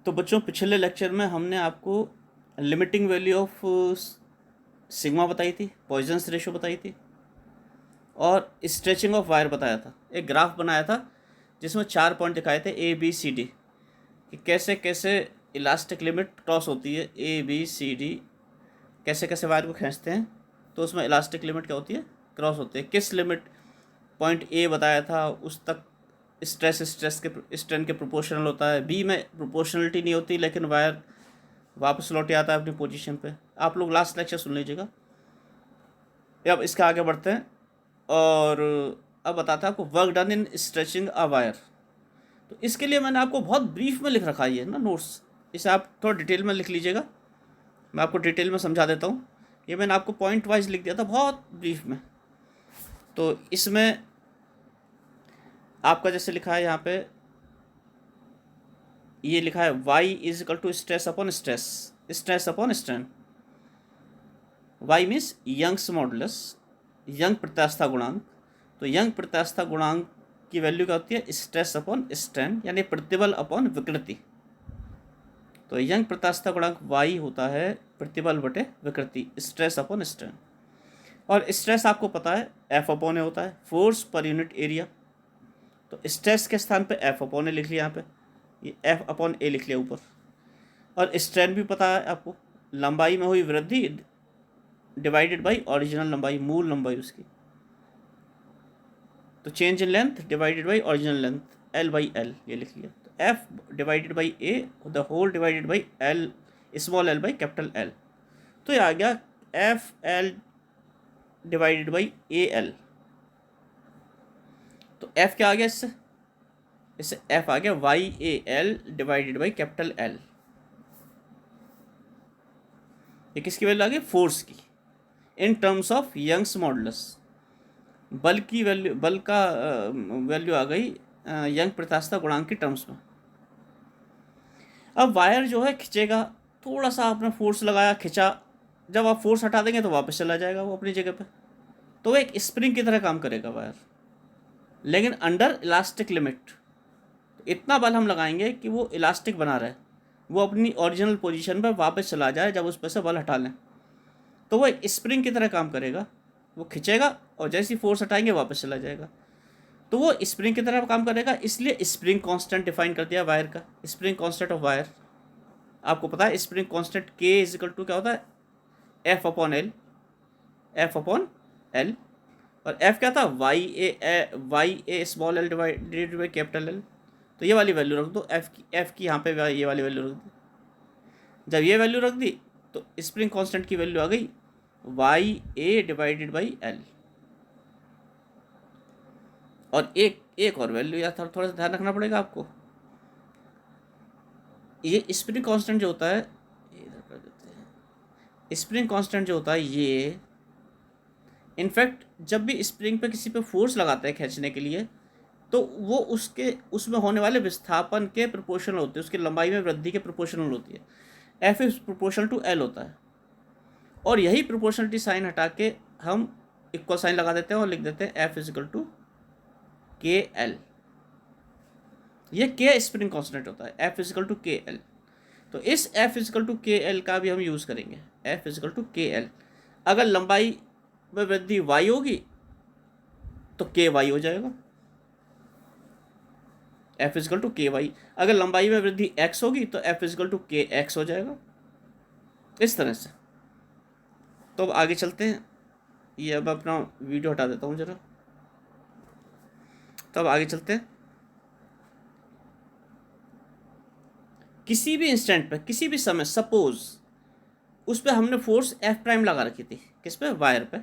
तो बच्चों, पिछले लेक्चर में हमने आपको लिमिटिंग वैल्यू ऑफ सिग्मा बताई थी, पॉइजन्स रेशो बताई थी और स्ट्रेचिंग ऑफ वायर बताया था। एक ग्राफ बनाया था जिसमें 4 पॉइंट दिखाए थे ABCD कि कैसे कैसे इलास्टिक लिमिट क्रॉस होती है। ABCD कैसे कैसे वायर को खींचते हैं तो उसमें इलास्टिक लिमिट क्या होती है, क्रॉस होती है। किस लिमिट पॉइंट A बताया था उस तक स्ट्रेस के स्ट्रेन के प्रोपोर्शनल होता है। B में प्रोपोर्शनलिटी नहीं होती लेकिन वायर वापस लौट आता है अपनी पोजीशन पे। आप लोग लास्ट लेक्चर सुन लीजिएगा। अब इसके आगे बढ़ते हैं और अब बताता है आपको work done in stretching a wire. तो इसके लिए मैंने आपको बहुत ब्रीफ में लिख रखा है ना नोट्स, इसे आप थोड़ा डिटेल में लिख लीजिएगा। मैं आपको डिटेल में समझा देता हूँ। ये मैंने आपको पॉइंट वाइज लिख दिया था बहुत ब्रीफ में। तो इसमें आपका जैसे लिखा है यहाँ पे, ये लिखा है y is equal to stress upon stress, stress upon strain. y means Young's modulus, Young प्रत्यास्थता गुणांक। तो यंग प्रत्यास्थता गुणांक की वैल्यू क्या होती है, स्ट्रेस अपॉन स्ट्रेन, यानी प्रतिबल अपॉन विकृति। तो यंग प्रत्यास्थता गुणांक y होता है प्रतिबल बटे विकृति, स्ट्रेस अपॉन स्ट्रेन। और स्ट्रेस आपको पता है F अपॉन ए होता है, फोर्स पर यूनिट एरिया। तो स्ट्रेस के स्थान पे F अपॉन ए लिख लिया, यहाँ पे ये F अपॉन ए लिख लिया ऊपर। और स्ट्रेन भी पता है आपको, लंबाई में हुई वृद्धि डिवाइडेड बाई ओरिजिनल लंबाई, मूल लंबाई उसकी। तो change in length divided by original length, L by L ये लिख लिया। तो F divided by A the whole divided by L small l by capital L। तो ये आ गया FL डिवाइडेड बाई AL। तो F क्या आ गया इससे, इससे F आ गया YAL divided by capital L। ये किसकी वैल्यू आ गई, फोर्स की, in terms of Young's modulus. बल की वैल्यू, बल का वैल्यू आ गई यंग प्रत्यास्थता गुणांक की टर्म्स में। अब वायर जो है खिंचेगा, थोड़ा सा आपने फोर्स लगाया, खिंचा, जब आप फोर्स हटा देंगे तो वापस चला जाएगा वो अपनी जगह पे। तो वो एक स्प्रिंग की तरह काम करेगा वायर, लेकिन अंडर इलास्टिक लिमिट। इतना बल हम लगाएंगे कि वो इलास्टिक बना रहे, वो अपनी ओरिजिनल पोजीशन पर वापस चला जाए जब उस पर से बल हटा लें। तो वो एक स्प्रिंग की तरह काम करेगा, वो खिंचेगा और जैसी फोर्स हटाएंगे वापस चला जाएगा। तो वो स्प्रिंग की तरह काम करेगा, इसलिए स्प्रिंग कांस्टेंट डिफाइन कर दिया वायर का। स्प्रिंग कांस्टेंट ऑफ वायर आपको पता है, spring constant K is equal to क्या होता है, F upon L, F upon L. और F क्या था, Y A small L divided by capital L. तो ये वाली वैल्यू रख दो, F की यहाँ पे ये वाली वैल्यू रख दी। जब ये वैल्यू रख दी तो स्प्रिंग कांस्टेंट की वैल्यू आ गई YA डिवाइडेड बाई एल। और एक और वैल्यू यार थोड़ा सा ध्यान रखना पड़ेगा आपको। ये स्प्रिंग कांस्टेंट जो होता है, इधर कर देते हैं, स्प्रिंग कांस्टेंट जो होता है ये, इनफैक्ट जब भी स्प्रिंग पे किसी पे फोर्स लगाते हैं खींचने के लिए, तो वो उसमें होने वाले विस्थापन के प्रोपोर्शनल होते हैं, उसकी लंबाई में वृद्धि के प्रोपोर्शनल होती है। F is proportional to L होता है। और यही प्रोपोर्शनलिटी साइन हटा के हम इक्वल साइन लगा देते हैं और लिख देते हैं F is equal to KL। ये K स्प्रिंग कांस्टेंट होता है, F इजिकल टू KL। तो इस F इजिकल टू KL का भी हम यूज़ करेंगे, F इजिकल टू KL। अगर लंबाई में वृद्धि y होगी तो KY हो जाएगा, F इजिकल टू KY। अगर लंबाई में वृद्धि x होगी तो F इजिकल टू KX हो जाएगा, इस तरह से। तो अब आगे चलते हैं, ये अब अपना वीडियो हटा देता हूँ ज़रा। तो अब आगे चलते हैं। किसी भी इंस्टेंट पे, किसी भी समय, सपोज उस पर हमने फोर्स F प्राइम लगा रखी थी, किस पे, वायर पे,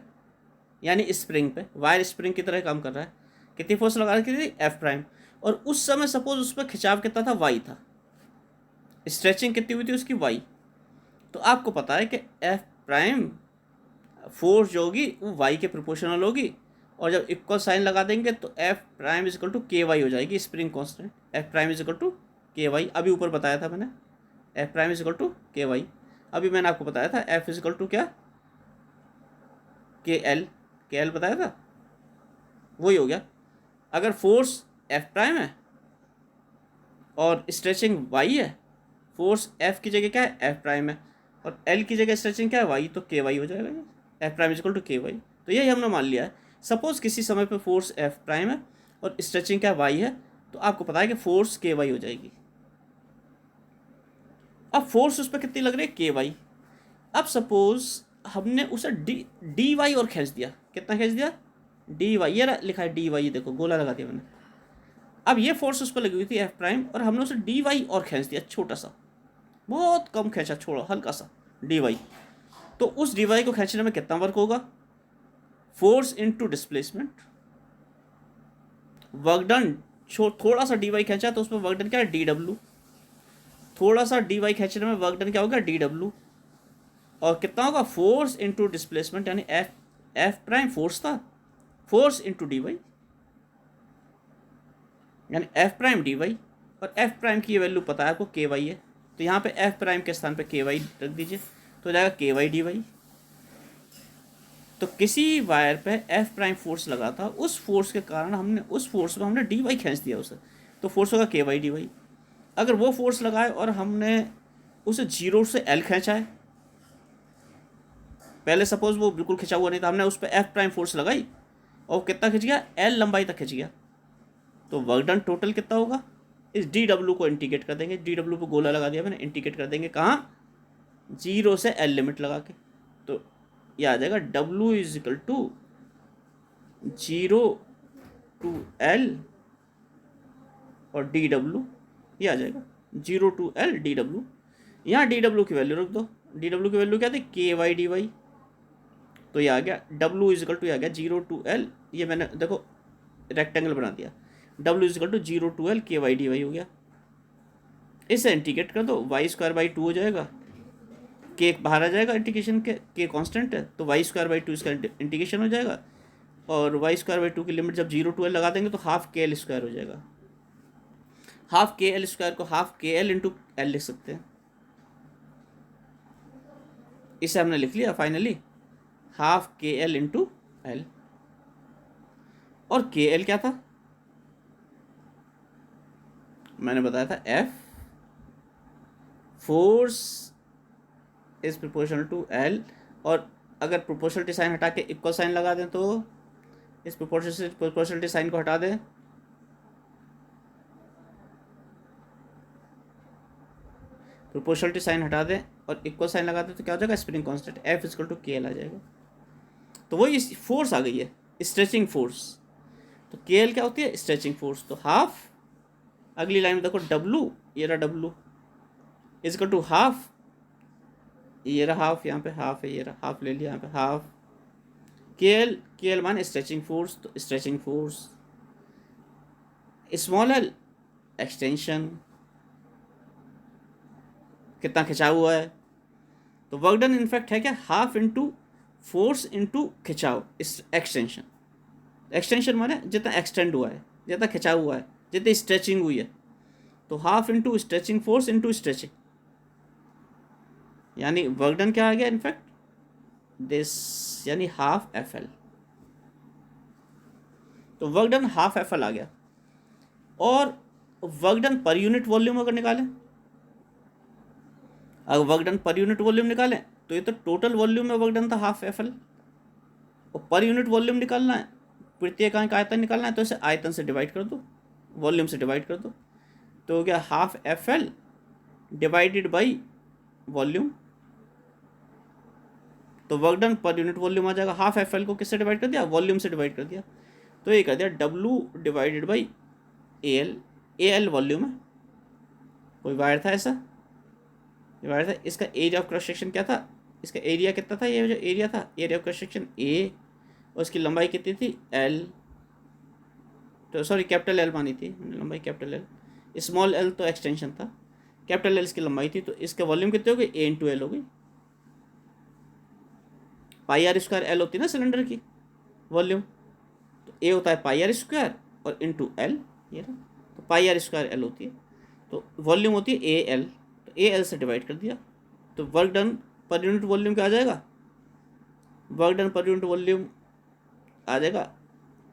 यानी स्प्रिंग पे। वायर स्प्रिंग की तरह काम कर रहा है। कितनी फोर्स लगा रखी थी, F प्राइम। और उस समय सपोज उस पर खिंचाव कितना था, Y था। स्ट्रेचिंग कितनी हुई थी उसकी, Y। तो आपको पता है कि F प्राइम फोर्स जो होगी वो Y के प्रोपोर्शनल होगी। और जब इक्वल साइन लगा देंगे तो F prime is equal to KY हो जाएगी, spring constant. F prime is equal to KY अभी ऊपर बताया था मैंने, F prime is equal to KY। अभी मैंने आपको बताया था F इज इक्वल टू क्या, KL बताया था, वही हो गया। अगर फोर्स F प्राइम है और स्ट्रेचिंग Y है, फोर्स एफ की जगह क्या है, एफ प्राइम है, और एल की जगह स्ट्रेचिंग क्या है, वाई, तो के वाई हो जाएगा ये, एफ प्राइम इक्वल टू के वाई। तो यही हमने मान लिया है। सपोज किसी समय पे फोर्स एफ प्राइम है और स्ट्रेचिंग क्या वाई है, तो आपको पता है कि फोर्स के वाई हो जाएगी। अब फोर्स उस पर कितनी लग रही है, के वाई। अब सपोज हमने उसे डी वाई और खींच दिया, कितना खींच दिया, डी वाई, ये लिखा है डी वाई, देखो गोला लगा दिया मैंने। अब ये फोर्स उस पर लगी हुई थी एफ प्राइम, और हमने उसे डी वाई और खींच दिया, छोटा सा, बहुत कम खींचा, छोड़ा हल्का सा डी वाई। तो उस डी वाई को खींचने में कितना वर्क होगा, force into displacement, work done. थोड़ा सा डी वाई खींचा तो उसमें वर्क डन क्या है, डी डब्ल्यू। थोड़ा सा डी वाई खींचने में वर्क डन क्या होगा, डी डब्ल्यू। और कितना होगा, फोर्स इनटू डिस्प्लेसमेंट, यानी एफ एफ प्राइम फोर्स था, फोर्स इनटू डी वाई, यानी एफ प्राइम डी वाई। और एफ प्राइम की ये वैल्यू पता है आपको, के वाई है, तो यहाँ पे एफ प्राइम के स्थान पे के वाई रख दीजिए, तो हो जाएगा के वाई डी वाई। तो किसी वायर पे एफ प्राइम फोर्स लगा था, उस फोर्स के कारण हमने उस फोर्स में हमने डी वाई खींच दिया उसे, तो फोर्स होगा के वाई डी वाई। अगर वो फोर्स लगाए और हमने उसे जीरो से एल खींचा है, पहले सपोज वो बिल्कुल खिंचा हुआ नहीं था, हमने उस पर एफ प्राइम फोर्स लगाई और कितना खिंच गया, एल लंबाई तक खिंच गया, तो वर्क डन टोटल कितना होगा, इस डी डब्ल्यू को इंटीग्रेट कर देंगे, डी डब्ल्यू को गोला लगा दिया मैंने, इंटीग्रेट कर देंगे कहाँ, जीरो से एल लिमिट लगा के, तो ये आ जाएगा W is equal to zero to L और डी डब्ल्यू, ये आ जाएगा zero to L D W. यहाँ डी डब्ल्यू की वैल्यू रख दो, डी डब्ल्यू की वैल्यू क्या थी, के वाई डी वाई, तो ये आ गया डब्ल्यू इज इक्वल टू, आ गया जीरो टू एल, ये मैंने देखो रेक्टेंगल बना दिया, W is equal to zero to L K Y D Y हो गया। इसे इंटीग्रेट कर दो, वाई स्क्वायर बाई टू हो जाएगा, के बाहर आ जाएगा इंटीग्रेशन के कांस्टेंट है, तो वाई स्क्वायर बाई टू इसका इंटीग्रेशन हो जाएगा, और वाई स्क्वायर बाई टू की लिमिट जब जीरो टू एल लगा देंगे तो हाफ के एल स्क्वायर हो जाएगा। हाफ के एल स्क्वायर को half K L into L लिख सकते हैं, इसे हमने लिख लिया finally, half K L into L. और के एल क्या था, मैंने बताया था F force is proportional to L, और अगर प्रोपोर्शनलिटी साइन हटा के इक्वल साइन लगा दें तो इस प्रोपोर्शनलिटी साइन को हटा दें, प्रोपोर्शनलिटी साइन हटा दें और इक्वल साइन लगा दें तो क्या हो जाएगा, spring constant F equal to K L आ जाएगा। तो वही फोर्स आ गई है, स्ट्रेचिंग फोर्स। तो के एल क्या होती है, स्ट्रेचिंग फोर्स। तो हाफ, अगली लाइन में देखो डब्लू, ये रहा W is equal to half, ये रहा हाफ, यहाँ पे हाफ है, ये रहा हाफ ले लिया यहाँ पे हाफ, के एल माने स्ट्रेचिंग फोर्स, तो stretching force, small L extension, कितना खिंचा हुआ है, तो वर्क डन इनफैक्ट है क्या, हाफ इंटू फोर्स इंटू खिंचाव, एक्सटेंशन। एक्सटेंशन माने जितना एक्सटेंड हुआ है, जितना खिंचा हुआ है, जितनी स्ट्रेचिंग हुई है, तो half into stretching force into stretching, यानी वर्क डन क्या आ गया इनफैक्ट दिस, यानी हाफ एफ एल। तो work done half F L आ गया। और work done per unit volume अगर निकालें, अगर work done per unit volume निकालें तो ये तो टोटल वॉल्यूम में वर्क डन था हाफ एफ एल, और पर यूनिट वॉल्यूम निकालना है, प्रत्येक आयतन निकालना है, तो इसे आयतन से डिवाइड कर दो, वॉल्यूम से डिवाइड कर दो, तो हो गया half F L divided by volume. तो work done per unit volume आ जाएगा, हाफ एफ एल को किससे डिवाइड कर दिया, वॉल्यूम से डिवाइड कर दिया, तो ये कर दिया W divided by A L volume है। कोई वायर था ऐसा, ये वायर था, इसका एरिया ऑफ क्रॉस सेक्शन क्या था, इसका एरिया कितना था, ये जो एरिया था area of cross section A, और इसकी लंबाई कितनी थी एल, तो सॉरी कैपिटल एल मानी थी लंबाई, कैपिटल एल, स्मॉल एल तो एक्सटेंशन था, कैपिटल एल इसकी लंबाई थी, तो इसका वॉल्यूम कितनी हो गई, ए इंटू एल हो गई। पाई आर स्क्वायर एल होती है ना सिलेंडर की वॉल्यूम, तो ए होता है पाई आर स्क्वायर और इंटू एल, ये ना, तो पाई आर स्क्वायर एल होती है, तो वॉल्यूम होती है ए एल, तो ए एल से डिवाइड कर दिया, तो work done per unit volume क्या आ जाएगा, work done per unit volume आ जाएगा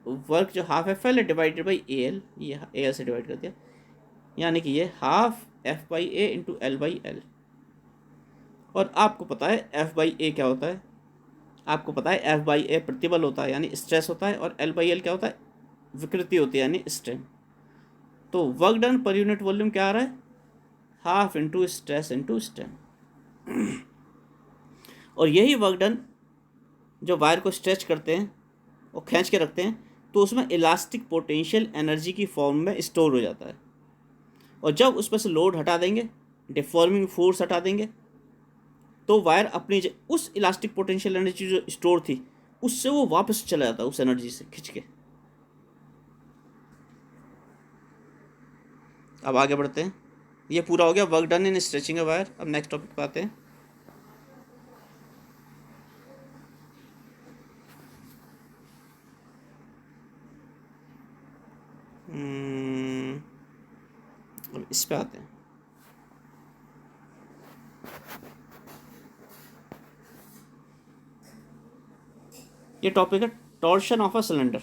वर्क जो हाफ एफ एल है डिवाइडेड बाई ए एल, ये ए एल से डिवाइड कर दिया, यानी कि ये हाफ F/A/L/L। और आपको पता है F/A क्या होता है, आपको पता है F/A प्रतिबल होता है यानी स्ट्रेस होता है, और L/L क्या होता है, विकृति होती है यानी स्ट्रेन। तो work done per unit volume क्या आ रहा है, half into stress into strain. और यही वर्क डन जो वायर को स्ट्रेच करते हैं और खींच के रखते हैं, तो उसमें इलास्टिक पोटेंशियल एनर्जी की फॉर्म में स्टोर हो जाता है। और जब उस पर से लोड हटा देंगे, डिफॉर्मिंग फोर्स हटा देंगे, तो वायर अपनी उस इलास्टिक पोटेंशियल एनर्जी जो स्टोर थी उससे वो वापस चला जाता है, उस एनर्जी से खिंच के। अब आगे बढ़ते हैं। ये पूरा हो गया work done in stretching a wire. अब नेक्स्ट टॉपिक पे आते हैं। अब इस पे आते हैं। ये टॉपिक है टॉर्शन ऑफ अ सिलेंडर।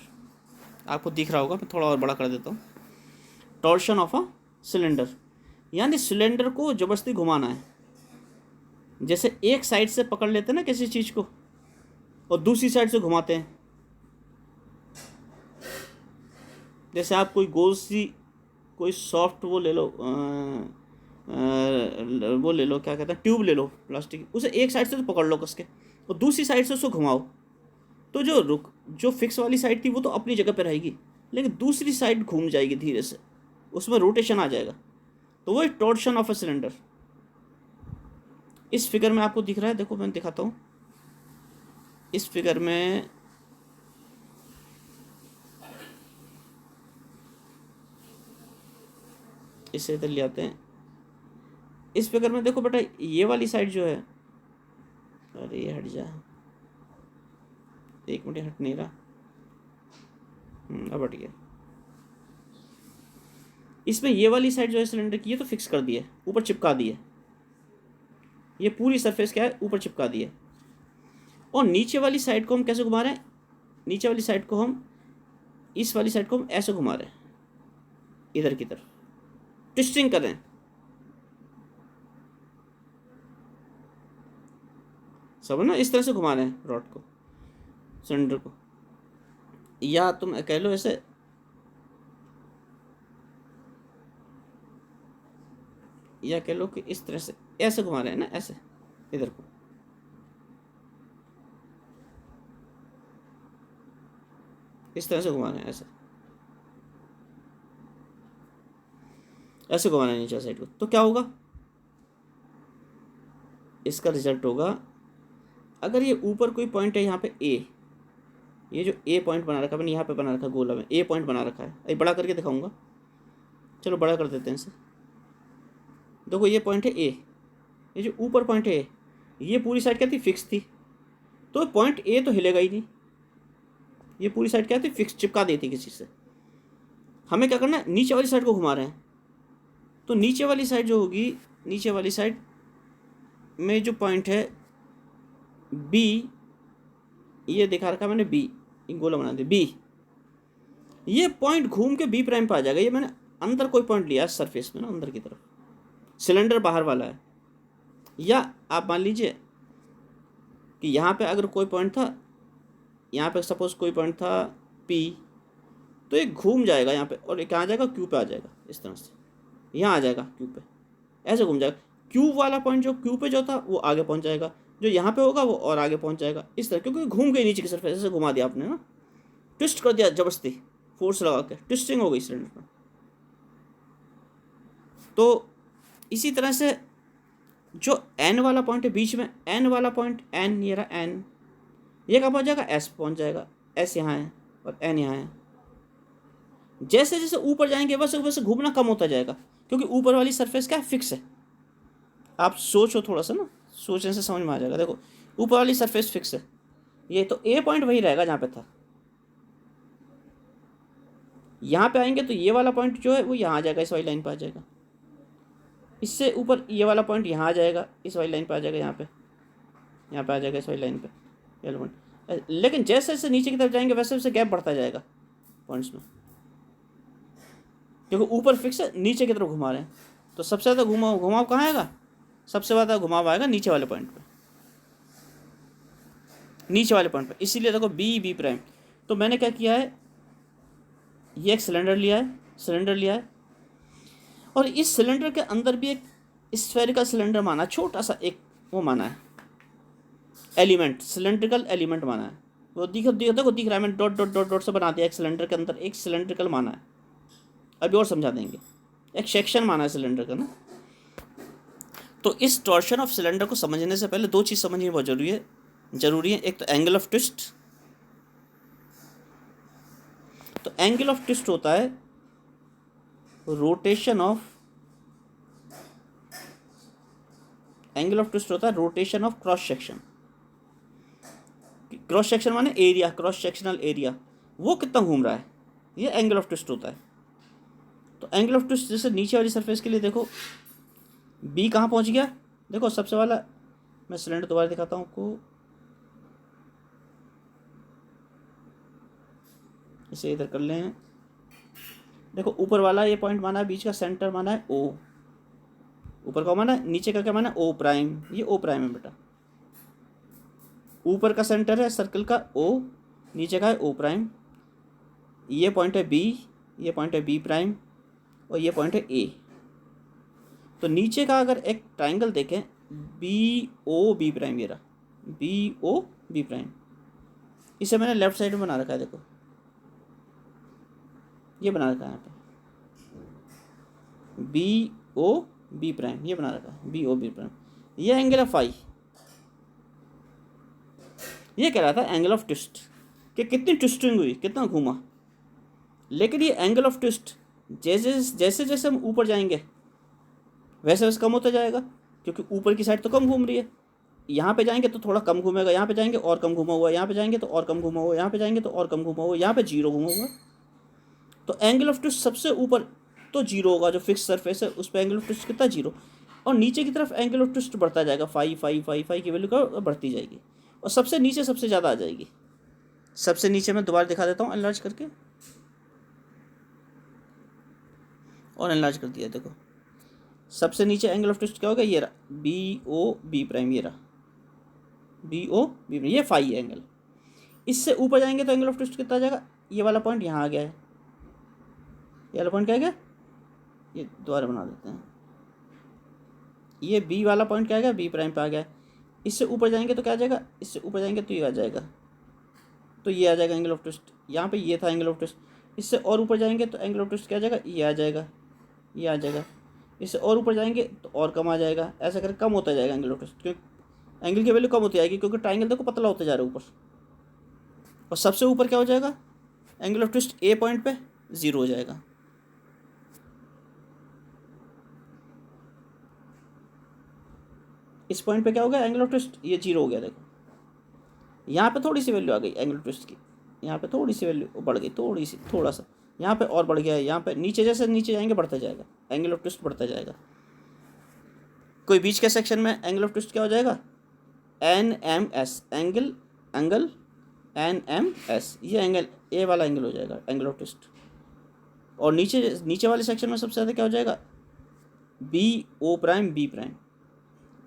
आपको दिख रहा होगा, मैं थोड़ा और बड़ा कर देता हूँ। टॉर्शन ऑफ अ सिलेंडर यानी सिलेंडर को ज़बरदस्ती घुमाना है। जैसे एक साइड से पकड़ लेते हैं ना किसी चीज़ को और दूसरी साइड से घुमाते हैं। जैसे आप कोई गोल सी कोई सॉफ्ट वो ले लो, वो ले लो, क्या कहते हैं, ट्यूब ले लो प्लास्टिक, उसे एक साइड से तो पकड़ लो कस के और दूसरी साइड से उसको घुमाओ, तो जो फिक्स वाली साइड थी वो तो अपनी जगह पे रहेगी, लेकिन दूसरी साइड घूम जाएगी धीरे से, उसमें रोटेशन आ जाएगा। तो वो एक टॉर्शन ऑफ अ सिलेंडर। इस फिगर में आपको दिख रहा है, देखो मैं दिखाता हूँ। इस फिगर में इसे इधर ले आते हैं। इस फिगर में देखो बेटा, ये वाली साइड जो है, अरे ये हट जा, एक मिनट, हट नहीं रहा, अब हट गया। इसमें ये वाली साइड जो है सिलेंडर की, ये तो फिक्स कर दी है, ऊपर चिपका दी है। ये पूरी सरफेस क्या है, ऊपर चिपका दी है। और नीचे वाली साइड को हम कैसे घुमा रहे हैं, नीचे वाली साइड को हम, इस वाली साइड को हम ऐसे घुमा रहे हैं, इधर की तरफ ट्विस्टिंग कर रहे हैं। समझ ना, इस तरह से घुमा रहे हैं रॉड को, सिलेंडर को, या तुम कह लो ऐसे, या कह लो कि इस तरह से ऐसे घुमा रहे हैं ना, ऐसे इधर को, इस तरह से घुमा रहे हैं, ऐसे ऐसे घुमाना है नीचे साइड को। तो क्या होगा, इसका रिजल्ट होगा, अगर ये ऊपर कोई पॉइंट है यहाँ पे ए, ये जो ए पॉइंट बना रखा है मैंने, यहाँ पे बना रखा है गोला में, ए पॉइंट बना रखा है, ये बड़ा करके दिखाऊंगा, चलो बड़ा कर देते हैं इसे। देखो ये पॉइंट है ए, ये जो ऊपर पॉइंट है, ये पूरी साइड क्या थी, फिक्स थी, तो पॉइंट ए तो हिलेगा ही नहीं। ये पूरी साइड क्या थी, फिक्स, चिपका देती किसी से। हमें क्या करना है, नीचे वाली साइड को घुमा रहे हैं, तो नीचे वाली साइड जो होगी, नीचे वाली साइड में जो पॉइंट है बी, ये दिखा रखा मैंने बी, गोला बना दे बी, ये पॉइंट घूम के बी प्राइम पे आ जाएगा। ये मैंने अंदर कोई पॉइंट लिया सरफेस में ना, अंदर की तरफ, सिलेंडर बाहर वाला है। या आप मान लीजिए कि यहाँ पे अगर कोई पॉइंट था, यहाँ पे सपोज कोई पॉइंट था पी, तो ये घूम जाएगा यहाँ पे और ये कहाँ आ जाएगा, क्यू पे आ जाएगा, इस तरह से यहाँ आ जाएगा क्यू पे, ऐसे घूम जाएगा। क्यू वाला पॉइंट जो क्यू पे जो था वो आगे पहुँच जाएगा, जो यहाँ पे होगा वो और आगे पहुँच जाएगा, इस तरह, क्योंकि घूम गई नीचे की सरफेस, ऐसे घुमा दिया आपने ना, ट्विस्ट कर दिया जबरदस्ती, फोर्स लगा के ट्विस्टिंग हो गई सिलेंडर में। तो इसी तरह से जो एन वाला पॉइंट है बीच में, एन वाला पॉइंट, एन, ये रहा एन, ये कहाँ पहुँच जाएगा, एस पहुँच जाएगा, एस यहाँ है और एन यहाँ है। जैसे जैसे ऊपर जाएंगे वैसे वैसे घूमना कम होता जाएगा, क्योंकि ऊपर वाली सरफेस क्या है, फिक्स है। आप सोचो थोड़ा सा ना, सोचने से समझ में आ जाएगा। देखो ऊपर वाली सरफेस फिक्स है, ये तो ए पॉइंट वही रहेगा जहाँ पे था। यहाँ पे आएंगे तो ये वाला पॉइंट जो है वो यहाँ आ जाएगा, इस वाली लाइन पे आ जाएगा। इससे ऊपर ये वाला पॉइंट यहाँ आ जाएगा, इस वाली लाइन पे आ जाएगा, यहाँ पे आ जाएगा, इस वाली लाइन पे येलो पॉइंट। लेकिन जैसे जैसे नीचे की तरफ जाएंगे वैसे वैसे गैप बढ़ता जाएगा पॉइंट्स में, क्योंकि ऊपर फिक्स है, नीचे की तरफ घुमा रहे हैं। तो सबसे ज़्यादा घुमाव कहाँ आएगा? सबसे ज़्यादा घुमाव आएगा नीचे वाले पॉइंट पे, नीचे वाले पॉइंट पे। इसीलिए देखो बी प्राइम। तो मैंने क्या किया है, ये एक सिलेंडर लिया है और इस सिलेंडर के अंदर भी एक स्फेरिकल सिलेंडर माना, छोटा सा एक वो माना है एलिमेंट, सिलेंड्रिकल एलिमेंट माना है। वो दिख रहा है, मैंने डॉट डॉट डॉट डॉट से बना दिया। एक सिलेंडर के अंदर एक सिलेंड्रिकल माना है, अभी और समझा देंगे। एक सेक्शन माना है सिलेंडर का ना। तो इस टॉर्शन ऑफ सिलेंडर को समझने से पहले दो चीज़ समझनी बहुत जरूरी है। एक तो एंगल ऑफ ट्विस्ट। तो एंगल ऑफ ट्विस्ट होता है rotation of cross section. Cross section माने एरिया, क्रॉस सेक्शनल एरिया, वो कितना घूम रहा है, ये एंगल ऑफ ट्विस्ट होता है। तो एंगल ऑफ ट्विस्ट जैसे नीचे वाली सरफेस के लिए देखो बी कहाँ पहुँच गया। देखो सबसे वाला, मैं सिलेंडर दोबारा दिखाता हूँ आपको, इसे इधर कर लें। देखो ऊपर वाला ये पॉइंट माना है, बीच का सेंटर माना है ओ, ऊपर का माना है, नीचे का क्या माना है ओ प्राइम, ये ओ प्राइम है बेटा। ऊपर का सेंटर है सर्कल का ओ, नीचे का है ओ प्राइम। ये पॉइंट है बी, ये पॉइंट है बी प्राइम और ये पॉइंट है ए। तो नीचे का अगर एक ट्राइंगल देखें बी ओ बी प्राइम, ये रहा बी ओ बी प्राइम, इसे मैंने लेफ्ट साइड में बना रखा है। देखो ये बना रखा है यहाँ पे बी ओ बी प्राइम, ये बना रखा है बी ओ बी प्राइम। ये एंगल है फाई, ये कह रहा था एंगल ऑफ ट्विस्ट कि कितनी ट्विस्टिंग हुई, कितना घूमा। लेकिन ये एंगल ऑफ ट्विस्ट जैसे जैसे हम ऊपर जाएंगे वैसे वैसे कम होता जाएगा, क्योंकि ऊपर की साइड तो कम घूम रही है। यहाँ पे जाएंगे तो थोड़ा कम घूमेगा, यहाँ पे जाएंगे और कम घूमा हुआ, यहाँ पे जाएंगे तो और कम घूमा हुआ, यहाँ पे जाएंगे तो और कम घूमा हुआ, यहाँ पे जीरो घूमा हुआ। तो एंगल ऑफ ट्विस्ट सबसे ऊपर तो जीरो होगा, जो फिक्स सरफेस है उस पर एंगल ऑफ ट्विस्ट कितना जीरो, और नीचे की तरफ एंगल ऑफ ट्विस्ट बढ़ता जाएगा, फाई की वैल्यू का बढ़ती जाएगी और सबसे नीचे सबसे ज़्यादा आ जाएगी। सबसे नीचे मैं दोबारा दिखा देता हूँ एनलार्ज करके, और एनलार्ज कर दिया। देखो सबसे नीचे एंगल ऑफ ट्विस्ट क्या होगा, ये रहा बी ओ बी प्राइम, ये रहा बी ओ बी प्राइम, ये फाई एंगल। इससे ऊपर जाएंगे तो एंगल ऑफ ट्विस्ट कितना आ जाएगा, ये वाला पॉइंट यहाँ आ गया है, ये वाला पॉइंट क्या आ गया, ये दोबारा बना देते हैं, ये बी वाला पॉइंट क्या आ गया, बी प्राइम पे आ गया। इससे ऊपर जाएंगे तो क्या आ जाएगा, इससे ऊपर जाएंगे तो ये आ जाएगा, तो ये आ जाएगा एंगल ऑफ ट्विस्ट। यहाँ पे ये था एंगल ऑफ ट्विस्ट, इससे और ऊपर जाएंगे तो एंगल ऑफ ट्विस्ट क्या आ जाएगा, ये आ जाएगा, ये आ जाएगा। इससे और ऊपर जाएंगे तो और कम आ जाएगा, ऐसा करके कम होता जाएगा एंगल ऑफ ट्विस्ट, क्योंकि एंगल की वैल्यू कम होती जाएगी, क्योंकि ट्राइंगल देखो पतला होता जा रहा है ऊपर। और सबसे ऊपर क्या हो जाएगा, angle of twist A point पे जीरो हो जाएगा। इस पॉइंट पे क्या हो गया एंगल ऑफ ट्विस्ट, ये जीरो हो गया। देखो यहाँ पे थोड़ी सी वैल्यू आ गई एंगल ऑफ ट्विस्ट की, यहाँ पे थोड़ी सी वैल्यू बढ़ गई, थोड़ा सा यहाँ पे और बढ़ गया है, यहाँ पे नीचे जैसे नीचे जाएंगे बढ़ता जाएगा एंगल ऑफ ट्विस्ट, बढ़ता जाएगा। कोई बीच के सेक्शन में एंगल ऑफ ट्विस्ट क्या हो जाएगा, N M S, angle N M S, ये एंगल ए वाला एंगल हो जाएगा एंगल ऑफ ट्विस्ट। और नीचे वाले सेक्शन में सबसे ज़्यादा क्या हो जाएगा, B O prime B prime,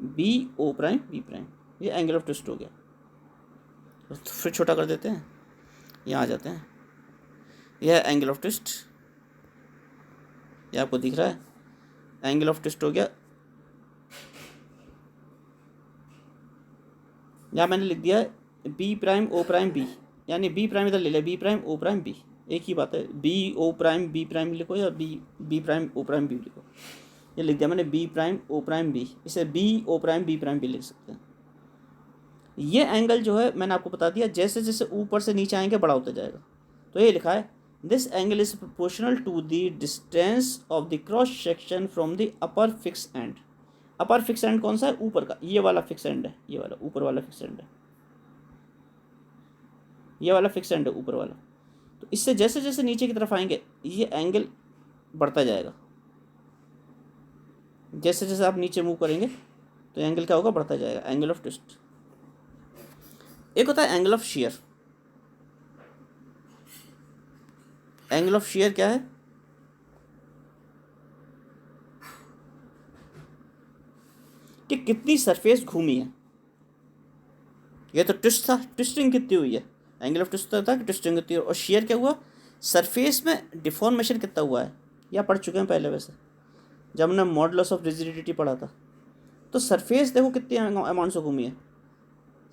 B O prime B prime, ये एंगल ऑफ ट्विस्ट हो गया। तो फिर छोटा कर देते हैं, यहाँ आ जाते हैं, यह एंगल ऑफ ट्विस्ट, ये आपको दिख रहा है एंगल ऑफ ट्विस्ट हो गया। यहाँ मैंने लिख दिया है B prime O prime B, यानी बी प्राइम इधर ले लिया, B prime O prime B, एक ही बात है, B O prime B prime लिखो या B prime O prime B लिखो। ये लिख दिया मैंने B prime O prime B, इसे B O prime B prime B लिख सकते हैं। ये एंगल जो है मैंने आपको बता दिया, जैसे जैसे ऊपर से नीचे आएंगे बड़ा होता जाएगा। तो ये लिखा है this angle is proportional to the distance of the cross section from the upper fix end. Upper fix end कौन सा है, ऊपर का, ये वाला फिक्स एंड है, ये वाला ऊपर वाला फिक्स एंड है, ये वाला फिक्स एंड है ऊपर वाला। तो इससे जैसे जैसे नीचे की तरफ आएंगे ये एंगल बढ़ता जाएगा, जैसे जैसे आप नीचे मूव करेंगे तो एंगल क्या होगा, बढ़ता जाएगा, एंगल ऑफ ट्विस्ट। एक होता है angle of share. Angle of share क्या है, कि कितनी सरफेस घूमी है। ये तो ट्विस्ट था, ट्विस्टिंग कितनी हुई है, एंगल ऑफ ट्विस्ट था कि ट्विस्टिंग कितनी है। और शेयर क्या हुआ, सरफेस में डिफॉर्मेशन कितना हुआ है, या पढ़ चुके हैं पहले वैसे जब हमने मॉडुलस ऑफ रिजिडिटी पढ़ा था। तो सरफेस देखो कितनी अमाउंट से घूमी है,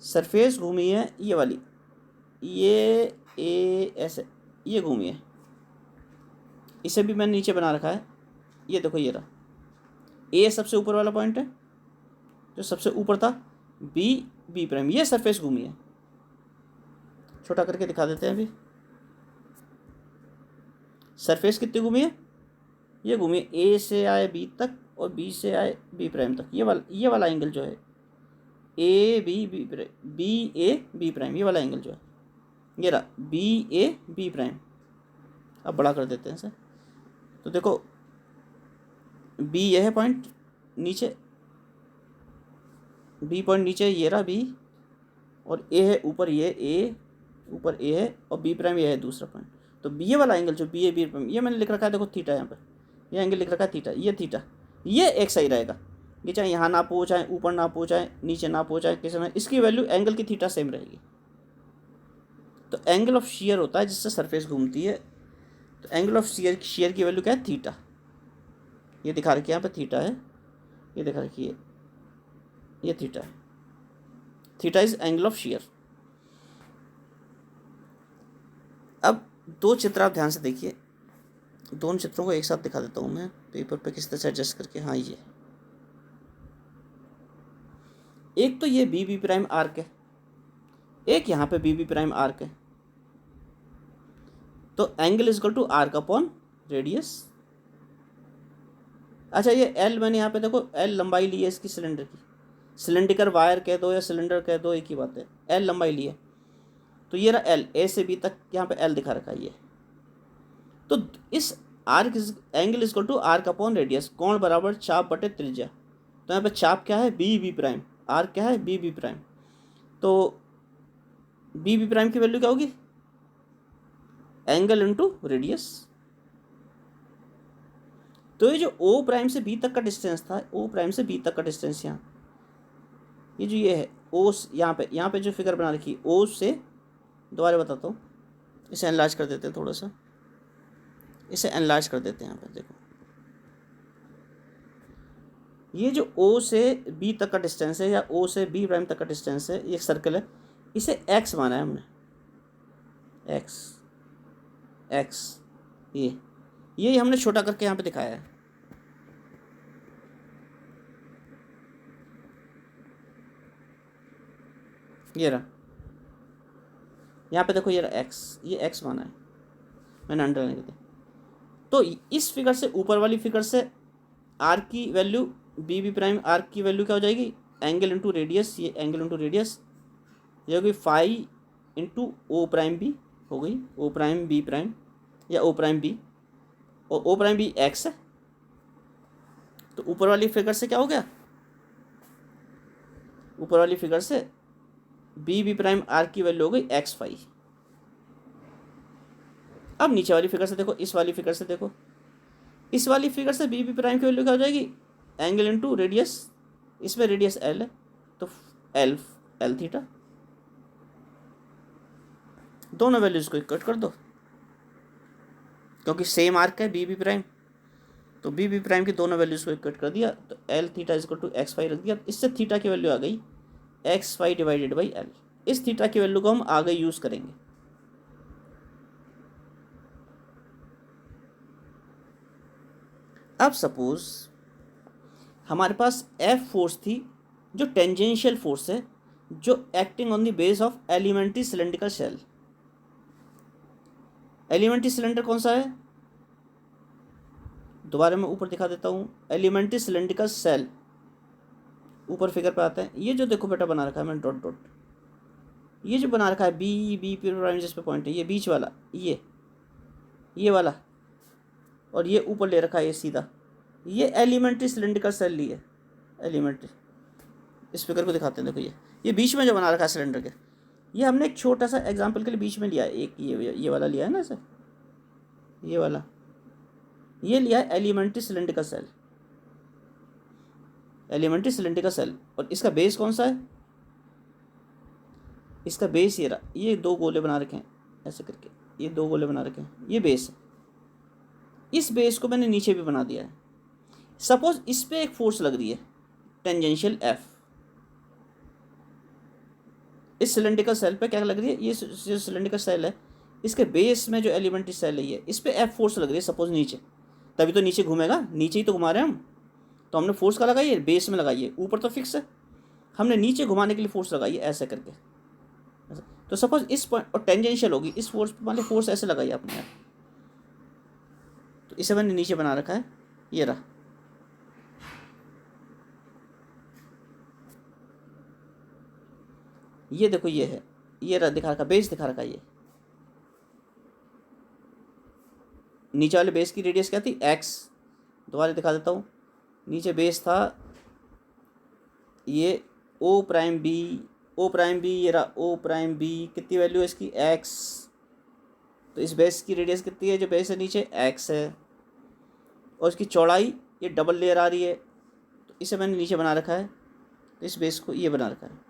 सरफेस घूमी है ये वाली, ये ए ऐसे ये घूमी है, इसे भी मैंने नीचे बना रखा है। ये देखो ये रहा, ए सबसे ऊपर वाला पॉइंट है जो सबसे ऊपर था, बी बी प्राइम, ये सरफेस घूमी है। छोटा करके दिखा देते हैं अभी, सरफेस कितनी घूमी है, ये घूमी है ए से आए बी तक और बी से आए बी प्राइम तक। ये वाला एंगल जो है A B B prime, B A B prime, ये वाला एंगल जो है ये रहा बी ए बी प्राइम। अब बड़ा कर देते हैं सर, तो देखो बी ये है पॉइंट नीचे, बी पॉइंट नीचे ये रहा बी, और ए है ऊपर, ये ए ऊपर ए है, और बी प्राइम ये है दूसरा पॉइंट। तो बी ए वाला एंगल जो बी ए बी प्राइम, ये मैंने लिख रखा है देखो थीटा, यहाँ पर ये एंगल लिख रखा है थीटा, ये थीटा, ये एक सही रहेगा। ये चाहे यहाँ ना पहुँचाए, ऊपर ना पहुँचाए, नीचे ना पहुँचाए, किसी में इसकी वैल्यू एंगल की थीटा सेम रहेगी। तो एंगल ऑफ शेयर होता है जिससे सरफेस घूमती है। तो एंगल ऑफ शेयर की वैल्यू क्या है, थीटा। ये दिखा रखी है यहाँ पे थीटा है, ये दिखा रखी है, ये थीटा है, theta is angle of share. अब दो चित्र आप ध्यान से देखिए, दोनों चित्रों को एक साथ दिखा देता हूँ मैं पेपर पे किस तरह से एडजस्ट करके। हाँ ये एक तो ये बी बी प्राइम आर्क है, एक यहाँ पे बी बी प्राइम आर्क है। तो angle is equal to arc upon radius. अच्छा ये एल मैंने यहाँ पे देखो एल लंबाई ली है इसकी सिलेंडर की, सिलेंड्रिकल वायर कह दो या सिलेंडर कह दो, एक ही बात है, एल लंबाई ली है। तो ये रहा एल, ए से बी तक यहाँ पे एल दिखा रखा है ये। तो इस arc angle is equal to arc upon radius, कोण बराबर चाप बटे त्रिज्या। तो यहाँ पे चाप क्या है, बी बी प्राइम, आर्क क्या है, बी बी प्राइम। तो बी बी प्राइम की वैल्यू क्या होगी, एंगल इंटू रेडियस। तो ये जो ओ प्राइम से बी तक का डिस्टेंस था, ओ प्राइम से बी तक का डिस्टेंस यहाँ, ये जो ये है ओ, यहाँ पे जो फिगर बना रखी ओ से, दोबारा बताता हूँ, इसे एनलार्ज कर देते हैं थोड़ा सा, इसे एनलार्ज कर देते हैं। यहाँ पे देखो ये जो ओ से बी तक का डिस्टेंस है, या ओ से बी प्राइम तक का डिस्टेंस है, ये एक सर्कल है, इसे एक्स माना है हमने, एक्स एक्स, ये हमने छोटा करके यहाँ पे दिखाया है। ये रहा, यहाँ पे देखो ये रहा एक्स, ये एक्स माना है मैंने अंडरलाइन कर दिया। तो इस फिगर से, ऊपर वाली फिगर से आर की value B B prime R की वैल्यू क्या हो जाएगी, एंगल इंटू रेडियस, ये एंगल इंटू रेडियस, ये होगी phi into O prime B हो गई, ओ प्राइम बी प्राइम या ओ प्राइम बी, और ओ प्राइम बी एक्स है। तो ऊपर वाली फिगर से क्या हो गया, ऊपर वाली फिगर से बी बी प्राइम आर की वैल्यू हो गई एक्स फाई। अब नीचे वाली फिगर से देखो, इस वाली फिगर से देखो, इस वाली फिगर से बी बी प्राइम की वैल्यू क्या हो जाएगी, एंगल इंटू रेडियस, इसमें रेडियस एल है तो एल एल थीटा। दोनों वैल्यूज को इक्वट कर दो, क्योंकि सेम आर्क है बी बी प्राइम, तो बी बी प्राइम की दोनों वैल्यूज को इक्वट कर दिया, तो L theta is equal to X phi रख दिया। इससे थीटा की वैल्यू आ गई X phi divided by L. इस थीटा की वैल्यू को हम आगे यूज करेंगे। अब सपोज हमारे पास एफ फोर्स थी जो टेंजेंशियल फोर्स है, जो acting on the base of elementary cylindrical shell. Elementary cylinder कौन सा है, दोबारा मैं ऊपर दिखा देता हूँ, एलिमेंट्री सिलेंड्रिकल शेल, ऊपर फिगर पे आते हैं। ये जो देखो बेटा बना रखा है मैंने डॉट डॉट, ये जो बना रखा है बी बी प्राइम जिस पे पॉइंट है, ये बीच वाला, ये वाला, और ये ऊपर ले रखा है ये सीधा, ये एलिमेंट्री सिलेंड्रिकल सेल ली है, एलिमेंट्री। इस फिगर को दिखाते हैं, देखो ये बीच में जो बना रखा है सिलेंडर के, ये हमने एक छोटा सा एग्जांपल के लिए बीच में लिया है, एक ये वाला लिया है ना सर, ये वाला, ये लिया है elementary cylindrical shell. Elementary cylindrical shell. और इसका बेस कौन सा है? इसका बेस ये रहा, ये दो गोले बना रखे हैं ऐसे करके, ये दो गोले बना रखे हैं, ये बेस है। इस बेस को मैंने नीचे भी बना दिया है। सपोज इस पे एक फोर्स लग रही है टेंजेंशियल एफ, इस सिलेंड्रिकल सेल पे क्या लग रही है? ये जो सिलेंड्रिकल सेल है इसके बेस में जो एलिमेंट्री सेल है ये, इस पे एफ फोर्स लग रही है सपोज नीचे, तभी तो नीचे घूमेगा, नीचे ही तो घुमा रहे हैं हम। तो हमने फोर्स का लगाई है, बेस में लगाई है, ऊपर तो फिक्स है, हमने नीचे घुमाने के लिए फोर्स लगाई है ऐसे करके। तो सपोज इस पॉइंट और टेंजेंशियल होगी, इस फोर्स मान लो फोर्स ऐसे लगाई आपने यार, तो इसे मैंने नीचे बना रखा है, ये रहा। ये देखो ये है, ये रहा दिखा रखा, बेस दिखा रखा। ये नीचे वाले बेस की रेडियस क्या थी? एक्स। दोबारा दिखा देता हूँ, नीचे बेस था ये ओ prime B, O prime B, ये रहा ओ प्राइम बी। कितनी वैल्यू है इसकी? एक्स। तो इस बेस की रेडियस कितनी है? जो बेस है नीचे एक्स है, और इसकी चौड़ाई ये डबल लेयर आ रही है, तो इसे मैंने नीचे बना रखा है। तो इस बेस को ये बना रखा है,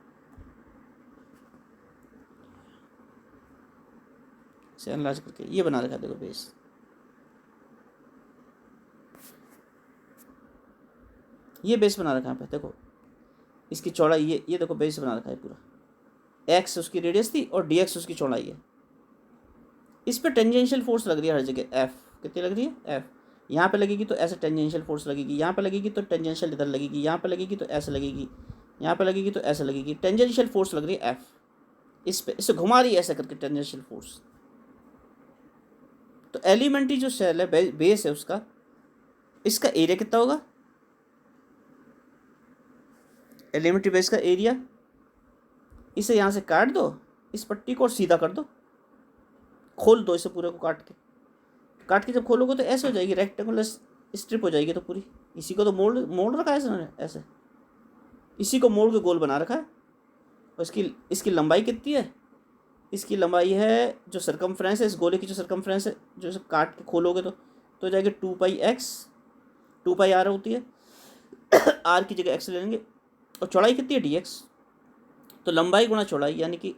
इसे एनालाइज करके ये बना रखा है। देखो बेस, ये बेस बना रखा है पे, देखो इसकी चौड़ाई ये देखो बेस बना रखा है पूरा। एक्स उसकी रेडियस थी और डी एक्स उसकी चौड़ाई है। इस पर टेंजेंशियल फोर्स लग रही है हर जगह, एफ। कितनी लग रही है? एफ। यहाँ पे लगेगी तो ऐसे टेंजेंशियल फोर्स लगेगी, यहाँ पे लगेगी तो टेंजेंशियल इधर लगेगी, यहाँ पे लगेगी तो ऐसे लगेगी, यहाँ पे लगेगी तो ऐसे लगेगी। टेंजेंशियल फोर्स लग रही है एफ इस पे, इसे घुमा रही है ऐसे करके टेंजेंशियल फोर्स। तो एलिमेंट्री जो सेल है बेस है उसका, इसका एरिया कितना होगा? एलिमेंट्री बेस का एरिया, इसे यहाँ से काट दो, इस पट्टी को और सीधा कर दो, खोल दो इसे पूरे को काट के जब खोलोगे तो ऐसे हो जाएगी, रेक्टेंगुलर स्ट्रिप हो जाएगी। तो पूरी इसी को तो मोड़ रखा है ऐसे, इसी को मोड़ के गोल बना रखा है। और इसकी लंबाई कितनी है? इसकी लंबाई है जो सरकमफ्रेंस है इस गोले की, जो सरकमफ्रेंस है, जो इसे काट के खोलोगे तो जाएगी 2πx, 2πr होती है, आर की जगह एक्स ले लेंगे। और चौड़ाई कितनी है? dx। तो लंबाई गुणा चौड़ाई, यानी कि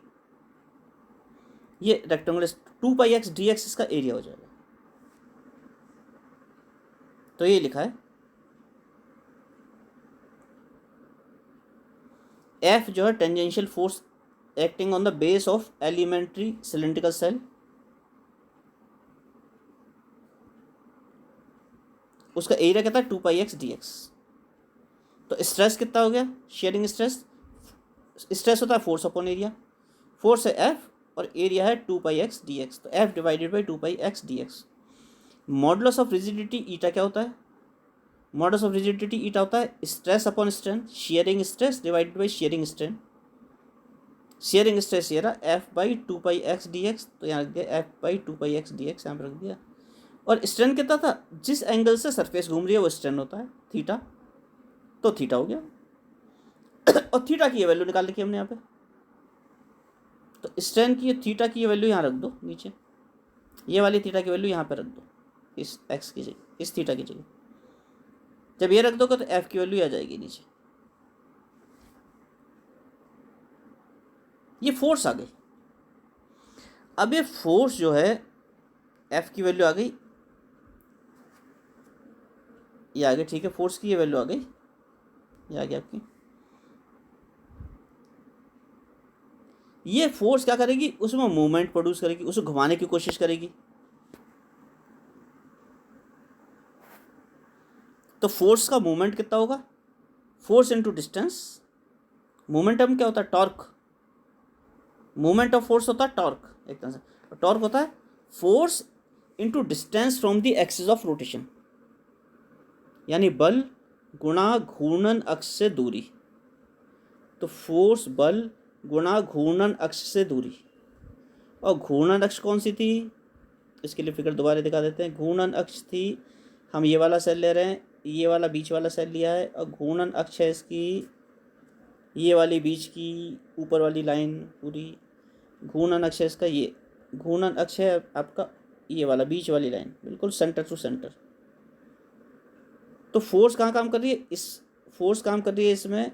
ये रेक्टेंगुलर 2πx dx इसका एरिया हो जाएगा। तो ये लिखा है एफ जो है tangential force acting on the base of elementary cylindrical shell, उसका एरिया कितना है? 2πx dx। तो स्ट्रेस कितना हो गया? शेयरिंग स्ट्रेस, स्ट्रेस होता है फोर्स अपॉन एरिया, फोर्स है एफ और एरिया है 2πx dx। तो F divided by 2πx dx। Modulus of rigidity eta क्या होता है? मॉडुलस ऑफ रिजिडिटी ईटा होता है stress upon strain, shearing stress divided by shearing strain. Shearing stress ये रहा एफ बाई 2πx dx, तो यहाँ रख दिया एफ बाई 2πx dx, यहाँ पर रख दिया। और स्ट्रेन कितना था? जिस एंगल से सरफेस घूम रही है वो स्ट्रेन होता है, थीटा। तो थीटा हो गया। और थीटा की ये वैल्यू निकाल रखी हमने यहाँ पे, तो स्ट्रेन की थीटा की ये वैल्यू यहाँ रख दो नीचे, ये वाली थीटा की वैल्यू यहाँ पे रख दो, इस एक्स की जगह, इस थीटा की जगह। जब ये रख दोगे तो एफ की वैल्यू आ जाएगी नीचे। ये फोर्स आ गई। अब ये फोर्स जो है एफ की वैल्यू आ गई, ये आ गई, ठीक है, फोर्स की ये वैल्यू आ गई, ये आ गई आपकी। ये फोर्स क्या करेगी? उसमें मूवमेंट प्रोड्यूस करेगी, उसे घुमाने की कोशिश करेगी। तो फोर्स का मूवमेंट कितना होगा? Force into distance. मोमेंटम क्या होता है? टॉर्क। मोमेंट ऑफ फोर्स होता है टॉर्क, एक तरह से। टॉर्क होता है force into distance from the axis of rotation, यानी बल गुणा घूर्णन अक्ष से दूरी। तो फोर्स बल गुणा घूर्णन अक्ष से दूरी। और घूर्णन अक्ष कौन सी थी? इसके लिए फिगर दोबारा दिखा देते हैं। घूर्णन अक्ष थी, हम ये वाला सेल ले रहे हैं, ये वाला बीच वाला सेल लिया है, और घूर्णन अक्ष है इसकी ये वाली बीच की ऊपर वाली लाइन पूरी। घूर्णन अक्ष है इसका, ये घूर्णन अक्ष है आपका ये वाला बीच वाली लाइन, बिल्कुल सेंटर टू सेंटर। तो फोर्स कहाँ काम कर रही है? इस फोर्स काम कर रही है इसमें,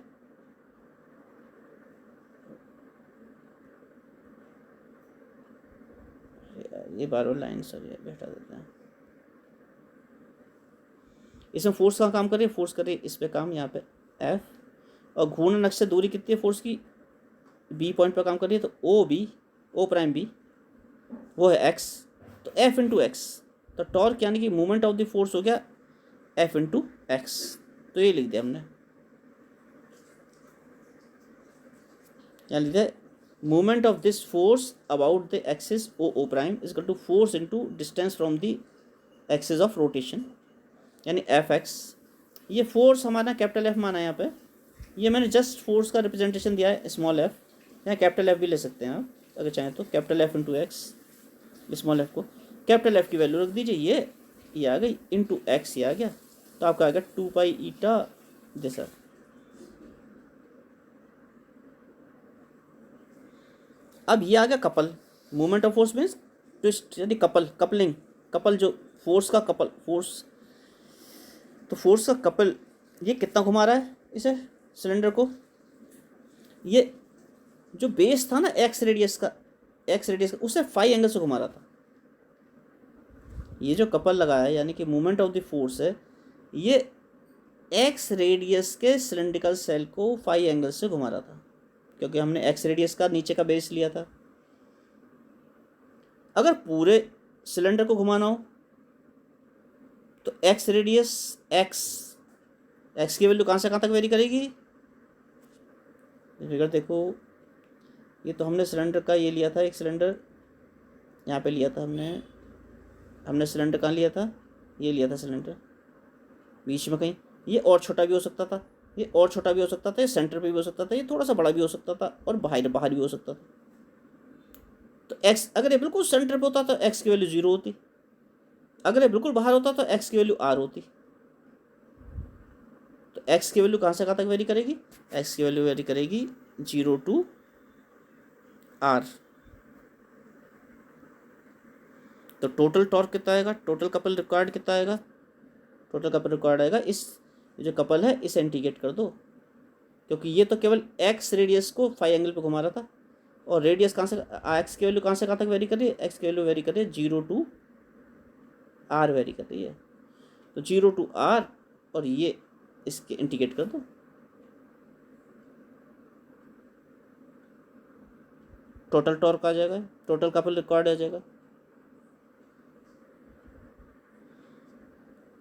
ये बार बार लाइन सर ये हटा देते हैं। इसमें फोर्स का काम कर रही है, फोर्स कर रही है इस पे काम, यहाँ पे एफ, और घूर्णन अक्ष से दूरी कितनी है फोर्स की, बी पॉइंट पर काम कर रही है, तो O B, O prime B वो है एक्स, तो एफ इंटू एक्स, तो टॉर्क यानी कि मूवमेंट ऑफ द फोर्स हो गया एफ इंटू एक्स। तो ये लिख दिया हमने, यहाँ लिख दिया movement of this force about the axis O O prime is equal to force into distance from the axis of rotation, यानी एफ एक्स। ये फोर्स हमारा कैपिटल एफ माना है यहाँ पे, ये मैंने जस्ट फोर्स का रिप्रेजेंटेशन दिया है स्मॉल एफ, यहाँ कैपिटल एफ भी ले सकते हैं आप अगर चाहें तो, capital F into x, small F को कैपिटल एफ की वैल्यू रख दीजिए, ये आ गई इंटू एक्स, ये आ गया, तो आपका आ गया 2 पाई ईटा जैसा। अब ये आ गया couple, movement of force means twist, यानी कपल, कपलिंग, कपल जो फोर्स का कपल, फोर्स, तो फोर्स का कपल, ये कितना घुमा रहा है इसे सिलेंडर को, ये जो बेस था ना एक्स रेडियस का, उसे 5 एंगल से घुमा रहा था। ये जो कपल लगा है यानी कि मूवमेंट ऑफ द फोर्स है, ये एक्स रेडियस के सिलेंड्रिकल सेल को 5 एंगल से घुमा रहा था, क्योंकि हमने एक्स रेडियस का नीचे का बेस लिया था। अगर पूरे सिलेंडर को घुमाना हो तो एक्स रेडियस, एक्स की वैल्यू कहाँ से कहाँ तक वेरी करेगी, फिगर देखो, ये तो हमने सिलेंडर का ये लिया था, एक सिलेंडर यहाँ पे लिया था हमने सिलेंडर कहाँ लिया था, ये लिया था सिलेंडर बीच में कहीं, ये और छोटा भी हो सकता था, ये और छोटा भी हो सकता था, ये सेंटर पे भी हो सकता था, ये थोड़ा सा बड़ा भी हो सकता था, और बाहर भी हो सकता था। तो एक्स अगर ये बिल्कुल सेंटर पे होता तो एक्स की वैल्यू 0 होती, अगर ये बिल्कुल बाहर होता तो एक्स की वैल्यू r होती। तो एक्स की वैल्यू कहाँ से कहाँ तक वेरी करेगी, एक्स की वैल्यू वेरी करेगी 0 टू r। तो टोटल टॉर्क कितना आएगा, टोटल कपल रिक्वायर्ड कितना आएगा, टोटल कपल रिक्वायर्ड आएगा, इस जो कपल है इसे इंटीग्रेट कर दो, क्योंकि ये तो केवल एक्स रेडियस को 5 एंगल पे घुमा रहा था, और रेडियस कहाँ से, एक्स की वैल्यू कहाँ से कहाँ तक वेरी कर रही है, एक्स की वैल्यू वेरी कर रही है 0 टू r वेरी कर रही है, तो 0 टू r, और ये इसके इंटीग्रेट कर दो, टोटल टॉर्क आ जाएगा, टोटल कपल रिक्वायर्ड आ जाएगा।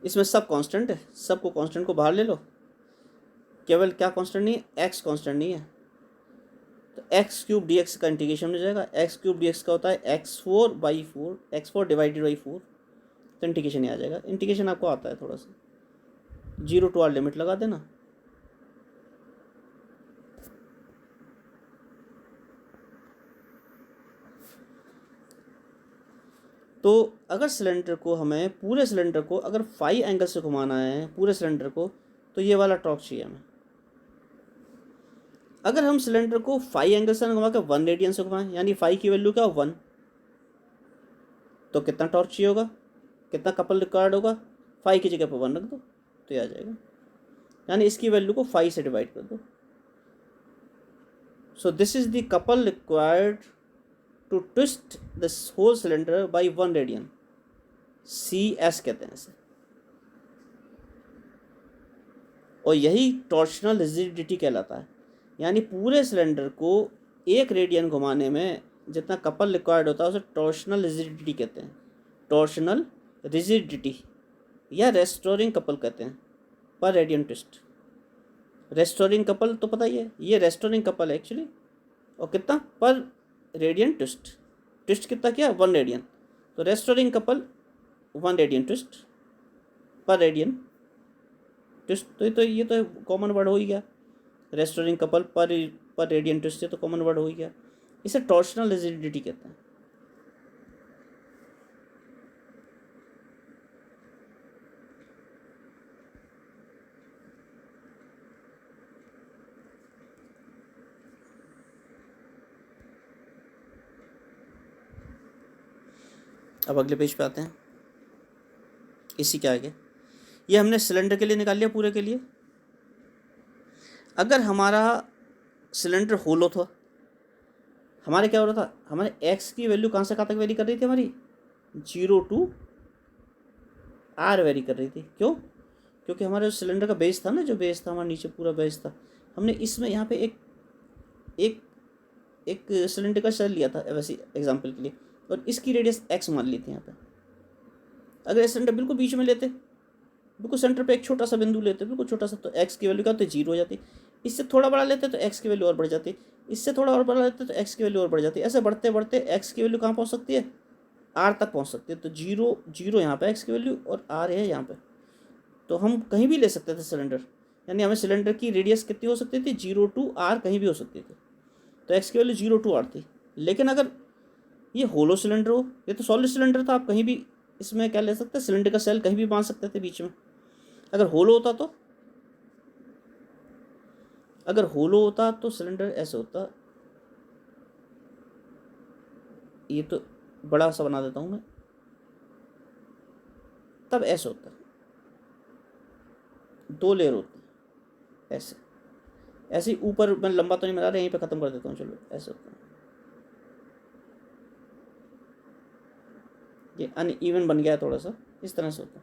इसमें सब कांस्टेंट है, सबको कांस्टेंट को बाहर ले लो, केवल क्या कांस्टेंट नहीं है, एक्स कांस्टेंट नहीं है, तो एक्स क्यूब डी एक्स का इंटीग्रेशन हो जाएगा, एक्स क्यूब डी एक्स का होता है x4/4, x4 डिवाइडेड बाई 4, तो इंटीग्रेशन ही आ जाएगा। इंटीग्रेशन आपको आता है थोड़ा सा, 0 टू r लिमिट लगा देना, तो अगर सिलेंडर को हमें, पूरे सिलेंडर को अगर 5 एंगल से घुमाना है पूरे सिलेंडर को, तो ये वाला टॉर्क चाहिए हमें। अगर हम सिलेंडर को 5 एंगल से घुमा के 1 रेडियन से घुमाएं, यानी 5 की वैल्यू क्या 1, तो कितना टॉर्क चाहिए होगा, कितना कपल रिक्वायर्ड होगा, 5 की जगह पर 1 रख दो तो ये आ जाएगा, यानी इसकी वैल्यू को 5 से डिवाइड कर दो। So this is the couple required to twist this whole cylinder by 1 radian, CS कहते हैं इसे, और यही टॉर्शनल रिजिडिटी कहलाता है, यानी पूरे सिलेंडर को 1 रेडियन घुमाने में जितना कपल रिक्वायर्ड होता है उसे टॉर्शनल रिजिडिटी कहते हैं, टॉर्शनल रिजिडिटी या रेस्टोरिंग कपल कहते हैं, पर रेडियन ट्विस्ट। रेस्टोरिंग कपल तो पता ही है, ये रेस्टोरिंग कपल है एक्चुअली, और कितना पर रेडियन ट्विस्ट, ट्विस्ट कितना किया 1 रेडियन, तो रेस्टोरिंग कपल 1 रेडियन ट्विस्ट पर रेडियन ट्विस्ट, तो ये तो कॉमन वर्ड हो ही गया, रेस्टोरिंग कपल पर रेडियन ट्विस्ट, तो कॉमन वर्ड हो ही गया, इसे टॉर्शनल रिजिडिटी कहते हैं। अब अगले पेज पे आते हैं, इसी के आगे, ये हमने सिलेंडर के लिए निकाल लिया पूरे के लिए, अगर हमारा सिलेंडर होलो था, हमारे क्या हो रहा था, हमारे एक्स की वैल्यू कहाँ से कहाँ तक वेरी कर रही थी, हमारी 0 to R वेरी कर रही थी। क्यों? क्योंकि हमारे सिलेंडर का बेस था ना, जो बेस था हमारे नीचे पूरा बेस था, हमने इसमें यहाँ पे एक एक एक सिलेंडर का सेल लिया था वैसे एग्जांपल के लिए, और इसकी रेडियस x मान ली थी यहाँ पे। अगर ये सिलेंडर बिल्कुल बीच में लेते, बिल्कुल सेंटर पे एक छोटा सा बिंदु लेते, बिल्कुल छोटा सा, तो x की वैल्यू क्या होती है, 0 हो जाती। इससे थोड़ा बड़ा लेते तो x की वैल्यू और बढ़ जाती, इससे थोड़ा और बड़ा लेते तो x की वैल्यू और बढ़ जाती। ऐसे बढ़ते बढ़ते x की वैल्यू कहाँ पहुँच सकती है, R तक पहुँच सकती है। तो 0 0 यहाँ पे x की वैल्यू और R है यहाँ पे। तो हम कहीं भी ले सकते थे सिलेंडर, यानी हमें सिलेंडर की रेडियस कितनी हो सकती थी, 0 to R कहीं भी हो सकती थी। तो x की वैल्यू 0 to R थी। लेकिन अगर ये होलो सिलेंडर हो, ये तो सॉलिड सिलेंडर था, आप कहीं भी इसमें क्या ले सकते, सिलेंडर का सेल कहीं भी बांध सकते थे बीच में। अगर होलो होता तो सिलेंडर ऐसे होता, ये तो बड़ा सा बना देता हूँ मैं, तब ऐसे होता, 2 लेयर होते हैं ऐसे, ऐसे ही ऊपर। मैं लंबा तो नहीं बना रहा, यहीं पे ख़त्म कर देता हूँ, चलो ऐसे होता है। ये अनइवन बन गया थोड़ा सा, इस तरह से होता,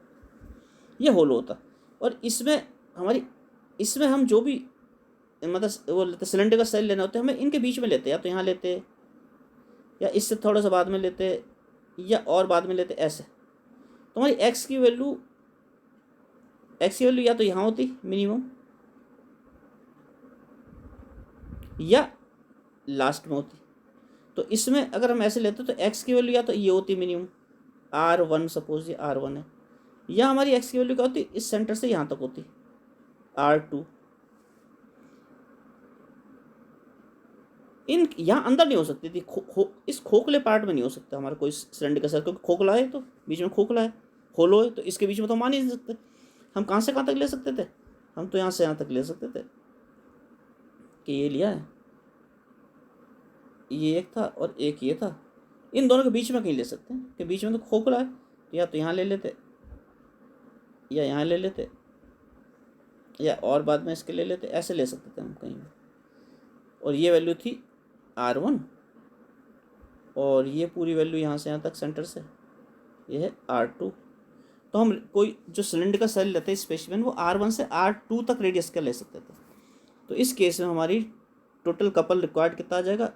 ये होलो होता। और इसमें हम जो भी मतलब वो लेते, सिलेंडर का सेल लेना होता है, हमें इनके बीच में लेते, या तो यहाँ लेते, या इससे थोड़ा सा बाद में लेते, या और बाद में लेते, ऐसे। तो हमारी एक्स की वैल्यू या तो यहाँ होती मिनिमम, या लास्ट में होती। तो इसमें अगर हम ऐसे लेते तो एक्स की वैल्यू या तो ये होती मिनिमम, R1, सपोज ये R1 है, या हमारी एक्स की वैल्यू क्या होती, इस सेंटर से यहाँ तक होती, R2। इन यहाँ अंदर नहीं हो सकती थी, इस खोखले पार्ट में नहीं हो सकता हमारा कोई सिलेंडर का सेल, क्योंकि खोखला है, तो बीच में खोखला है, होलो है, तो इसके बीच में तो मान ही नहीं सकते। हम कहाँ से कहाँ तक ले सकते थे, हम तो यहाँ से यहाँ तक ले सकते थे, कि ये लिया है, ये एक था और एक ये था, इन दोनों के बीच में कहीं ले सकते हैं, कि बीच में तो खोखला है, तो या तो यहाँ ले लेते, या यहाँ ले लेते, या और बाद में इसके ले लेते, ऐसे ले सकते थे हम कहीं भी। और ये वैल्यू थी R1, और ये पूरी वैल्यू यहाँ से यहाँ तक सेंटर से ये है R2। तो हम कोई जो सिलेंडर का सेल लेते हैं स्पेसिमेन, वो R1 से R2 तक रेडियस का ले सकते थे। तो इस केस में हमारी टोटल कपल रिक्वायर्ड कितना आ जाएगा,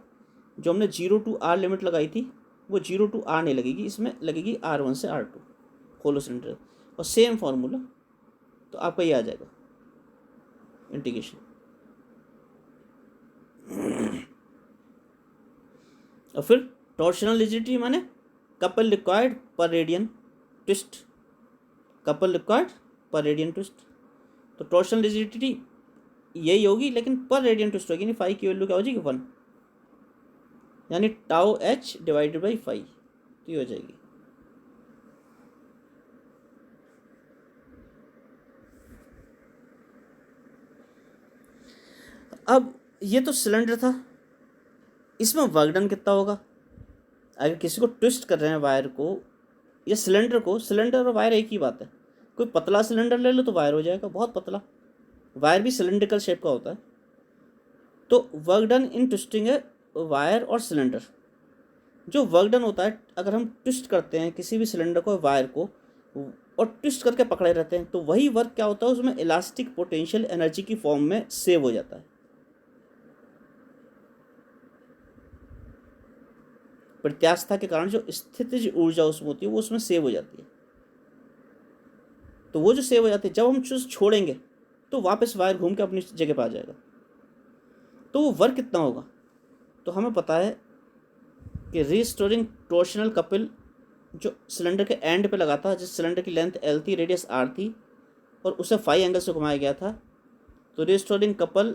जो हमने 0 to R लिमिट लगाई थी, वो 0 to R नहीं लगेगी, इसमें लगेगी R1 से R2 होलो सिलेंडर, और सेम फार्मूला। तो आपका ये आ जाएगा इंटीग्रेशन। और फिर टॉर्शनल रिजिडिटी माने कपल रिक्वायर्ड पर रेडियन ट्विस्ट, कपल रिक्वायर्ड पर रेडियन ट्विस्ट। तो टॉर्शनल रिजिडिटी यही होगी, लेकिन पर रेडियन ट्विस्ट होगी, नहीं फाई की वैल्यू क्या हो जाएगी 1, यानी tau h divided by phi, तो ये हो जाएगी। अब ये तो सिलेंडर था, इसमें वर्क डन कितना होगा। अगर किसी को ट्विस्ट कर रहे हैं वायर को या सिलेंडर को, सिलेंडर और वायर एक ही बात है, कोई पतला सिलेंडर ले लो तो वायर हो जाएगा बहुत पतला, वायर भी सिलेंड्रिकल शेप का होता है। तो वर्क डन इन ट्विस्टिंग है वायर और सिलेंडर। जो वर्क डन होता है, अगर हम ट्विस्ट करते हैं किसी भी सिलेंडर को, वायर को, और ट्विस्ट करके पकड़े रहते हैं, तो वही वर्क क्या होता है, उसमें इलास्टिक पोटेंशियल एनर्जी की फॉर्म में सेव हो जाता है। प्रत्यास्थता के कारण जो स्थितिज ऊर्जा उसमें होती है, वो उसमें सेव हो जाती है। तो वो जो सेव हो जाती है, जब हम चूज छोड़ेंगे तो वापस वायर घूम के अपनी जगह पर आ जाएगा। तो वो वर्क कितना होगा, तो हमें पता है कि रिस्टोरिंग टॉर्शनल कपल जो सिलेंडर के एंड पे लगा था, जिस सिलेंडर की लेंथ L थी, रेडियस R थी, और उसे फाई एंगल से घुमाया गया था, तो रिस्टोरिंग कपल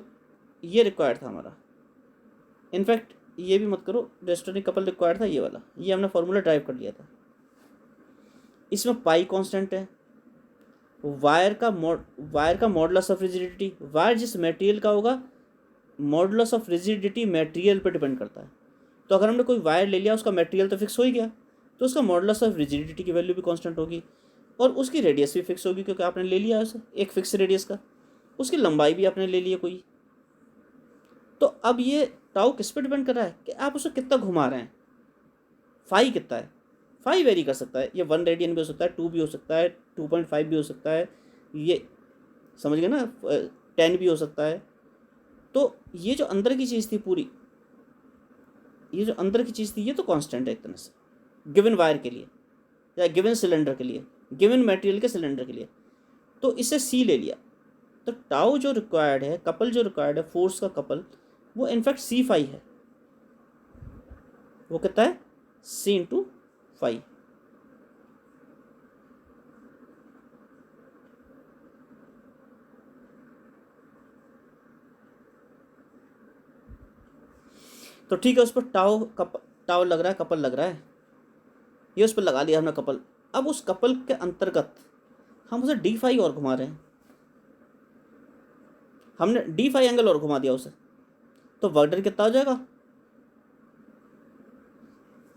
ये रिक्वायर्ड था हमारा। इनफैक्ट ये भी मत करो, रिस्टोरिंग कपल रिक्वायर्ड था ये वाला, ये हमने फॉर्मूला ड्राइव कर लिया था। इसमें पाई कांस्टेंट है, वायर का मॉडुलस ऑफ रिजिडिटी, वायर जिस मटेरियल का होगा, मॉडुलस ऑफ रिजिडिटी मटेरियल पर डिपेंड करता है। तो अगर हमने कोई वायर ले लिया, उसका मटेरियल तो फिक्स हो ही गया, तो उसका मॉडुलस ऑफ रिजिडिटी की वैल्यू भी कांस्टेंट होगी, और उसकी रेडियस भी फिक्स होगी, क्योंकि आपने ले लिया उसे एक फिक्स रेडियस का, उसकी लंबाई भी आपने ले ली है कोई, तो अब ये टाउ किस पे डिपेंड कर रहा है कि आप उसे कितना घुमा रहे हैं, फाई कितना है। फाई वेरी कर सकता है, ये 1 रेडियन भी हो सकता है, 2 भी हो सकता है, 2.5 भी हो सकता है, ये समझ गए ना, 10 भी हो सकता है। तो ये जो अंदर की चीज़ थी पूरी, ये जो अंदर की चीज़ थी, ये तो कांस्टेंट है एक तरह से गिवन वायर के लिए या गिवन सिलेंडर के लिए, गिवन मटेरियल के सिलेंडर के लिए। तो इसे सी ले लिया, तो टाउ जो रिक्वायर्ड है, कपल जो रिक्वायर्ड है, फोर्स का कपल, वो इनफैक्ट सी फाई है। वो कितना है, सी इंटू फाई। तो ठीक है, उस पर टाउ लग रहा है, कपल लग रहा है, ये उस पर लगा लिया हमने कपल। अब उस कपल के अंतर्गत हम उसे डी फाई और घुमा रहे हैं, हमने डी फाई एंगल और घुमा दिया उसे। तो वर्क डन कितना हो जाएगा,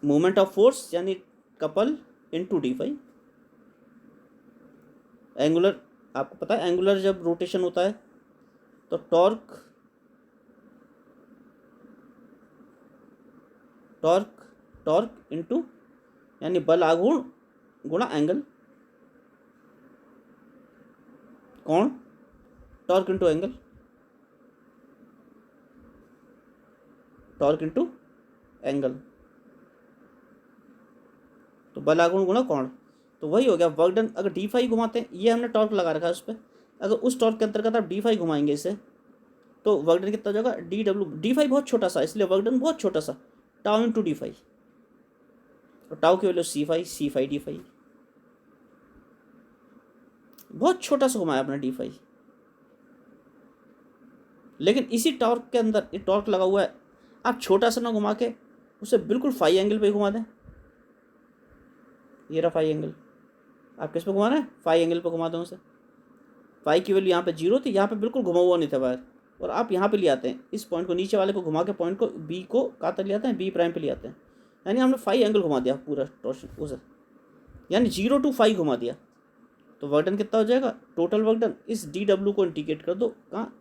मोमेंट ऑफ फोर्स यानी couple into D phi. Angular, आपको पता है एंगुलर जब रोटेशन होता है तो टॉर्क टॉर्क टॉर्क इंटू यानी बल आघूर्ण गुणा एंगल, कोण, torque into angle, torque into angle, तो बल आघूर्ण गुणा कोण। तो वही हो गया वर्क डन। अगर डी फाई घुमाते हैं, ये हमने टॉर्क लगा रखा है उस पर, अगर उस टॉर्क के अंतर्गत आप डी फाई घुमाएंगे इसे, तो वर्क डन कितना हो जाएगा, डी डब्ल्यू। डी फाई बहुत छोटा सा, इसलिए वर्क डन बहुत छोटा सा, टाउ इंटू डी फाई। और टाउ की value C phi D phi, बहुत छोटा सा घुमाया आपने डी फाई। लेकिन इसी टॉर्क के अंदर, ये टॉर्क लगा हुआ है, आप छोटा सा ना घुमा के उसे बिल्कुल फाई एंगल पे घुमा दें। ये रहा फाई एंगल, आप किस पे घुमा रहे हैं, फाई एंगल पे घुमा दें उसे। फाई की वैल्यू यहाँ पे 0 थी, यहाँ पे बिल्कुल घुमा हुआ नहीं था वायर, और आप यहाँ पे ले आते हैं इस पॉइंट को, नीचे वाले को घुमा के पॉइंट को बी को कहाँ तक ले आते हैं, बी प्राइम पे ले आते हैं। यानी हमने फाई एंगल घुमा दिया पूरा टॉर्शन उसे, यानी 0 to फाई घुमा दिया। तो वर्क डन कितना हो जाएगा, टोटल वर्क डन, इस डी डब्ल्यू को इंडिकेट कर दो कहाँ,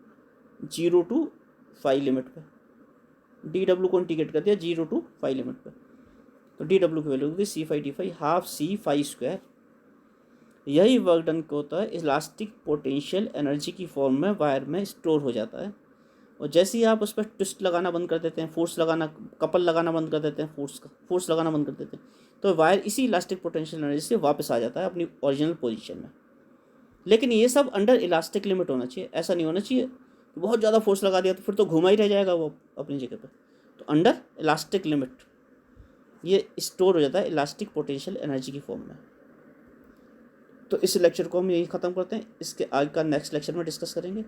0 to फाई लिमिट पे। डी डब्ल्यू को इंडिकेट कर दिया 0 to फाई लिमिट पे। तो डी डब्ल्यू की वैल्यू होगी C phi D phi, half C phi square. यही वर्क डन को होता है इलास्टिक पोटेंशियल एनर्जी की फॉर्म में वायर में स्टोर हो जाता है। और जैसे ही आप उस पर ट्विस्ट लगाना बंद कर देते हैं, फोर्स लगाना, कपल लगाना बंद कर देते हैं, फोर्स लगाना बंद कर देते हैं, तो वायर इसी इलास्टिक पोटेंशियल एनर्जी से वापस आ जाता है अपनी ओरिजिनल पोजीशन में। लेकिन ये सब अंडर इलास्टिक लिमिट होना चाहिए, ऐसा नहीं होना चाहिए कि बहुत ज़्यादा फोर्स लगा दिया तो फिर तो घुमा ही रह जाएगा वो अपनी जगह पर। तो अंडर इलास्टिक लिमिट ये स्टोर हो जाता है इलास्टिक पोटेंशियल एनर्जी की फॉर्म में। तो इस लेक्चर को हम यही ख़त्म करते हैं, इसके आगे का नेक्स्ट लेक्चर में डिस्कस करेंगे।